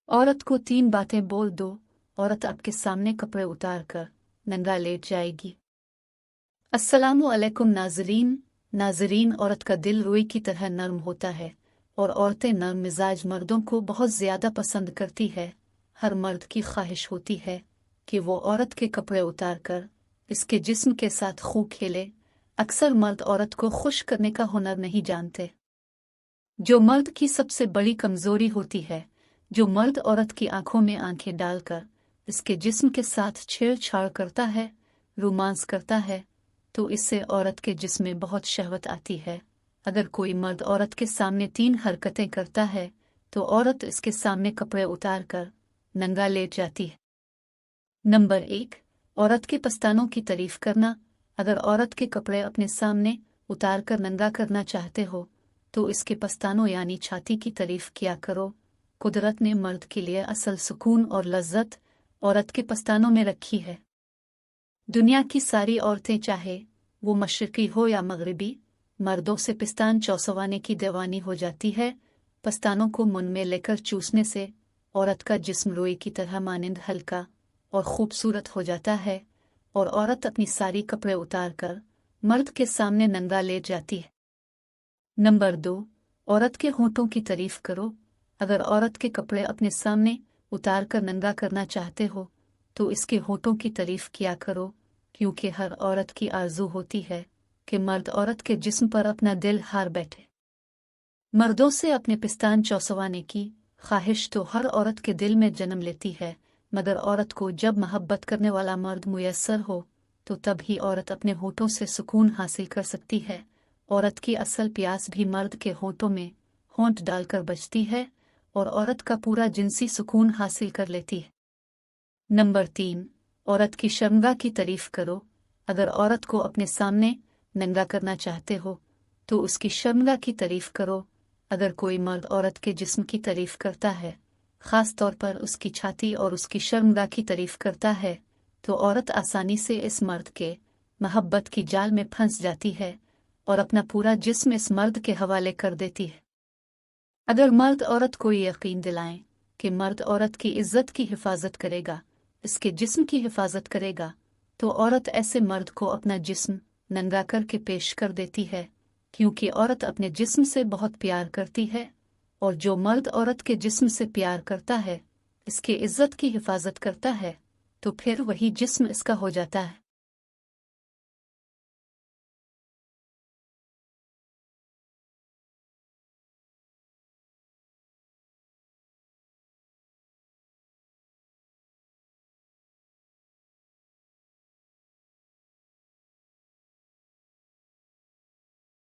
औरत को 3 बातें बोल दो, औरत आपके सामने कपड़े उतार कर नंगा लेट जाएगी। अस्सलामु अलैकुम नाजरीन, औरत का दिल रुई की तरह नर्म होता है और औरतें नर्म मिजाज मर्दों को बहुत ज़्यादा पसंद करती है। हर मर्द की ख्वाहिश होती है कि वो औरत के कपड़े उतार कर इसके जिस्म के साथ खूब खेले। अक्सर मर्द औरत को खुश करने का हुनर नहीं जानते, जो मर्द की सबसे बड़ी कमजोरी होती है। जो मर्द औरत की आंखों में आंखें डालकर इसके जिस्म के साथ छेड़छाड़ करता है, रोमांस करता है, तो इससे औरत के जिस्म में बहुत शहवत आती है। अगर कोई मर्द औरत के सामने 3 हरकतें करता है तो औरत इसके सामने कपड़े उतार कर नंगा लेट जाती है। नंबर 1, औरत के पस्तानों की तारीफ करना। अगर औरत के कपड़े अपने सामने उतार कर नंगा करना चाहते हो तो इसके पस्तानों यानी छाती की तारीफ किया करो। कुदरत ने मर्द के लिए असल सुकून और लज्जत औरत के पस्तानों में रखी है। दुनिया की सारी औरतें, चाहे वो मशरकी हो या मगरिबी, मर्दों से पिस्तान चौसवाने की दीवानी हो जाती है। पस्तानों को मुंह में लेकर चूसने से औरत का जिस्म रुई की तरह मानिंद हल्का और खूबसूरत हो जाता है और औरत अपनी सारी कपड़े उतार कर मर्द के सामने नंगा लेट जाती है। नंबर 2, औरत के होंठों की तारीफ करो। अगर औरत के कपड़े अपने सामने उतार कर नंगा करना चाहते हो तो इसके होंठों की तारीफ किया करो, क्योंकि हर औरत की आरज़ू होती है कि मर्द औरत के जिस्म पर अपना दिल हार बैठे। मर्दों से अपने पिस्तान चौसवाने की ख्वाहिश तो हर औरत के दिल में जन्म लेती है, मगर औरत को जब मोहब्बत करने वाला मर्द मुयस्सर हो तो तब ही औरत अपने होठों से सुकून हासिल कर सकती है। औरत की असल प्यास भी मर्द के होठों में होंठ डालकर बजती है और औरत का पूरा जिनसी सुकून हासिल कर लेती है। नंबर 3, औरत की शर्मगाह की तारीफ करो। अगर औरत को अपने सामने नंगा करना चाहते हो तो उसकी शर्मगाह की तारीफ करो। अगर कोई मर्द औरत के जिस्म की तारीफ करता है, खास तौर पर उसकी छाती और उसकी शर्मगाह की तारीफ करता है, तो औरत आसानी से इस मर्द के मोहब्बत की जाल में फंस जाती है और अपना पूरा जिस्म इस मर्द के हवाले कर देती है। अगर मर्द औरत को ये यकीन दिलाएं कि मर्द औरत की इज्जत की हिफाजत करेगा, इसके जिस्म की हिफाजत करेगा, तो औरत ऐसे मर्द को अपना जिस्म नंगा करके पेश कर देती है, क्योंकि औरत अपने जिस्म से बहुत प्यार करती है और जो मर्द औरत के जिस्म से प्यार करता है, इसकी इज्जत की हिफाजत करता है, तो फिर वही जिस्म इसका हो जाता है।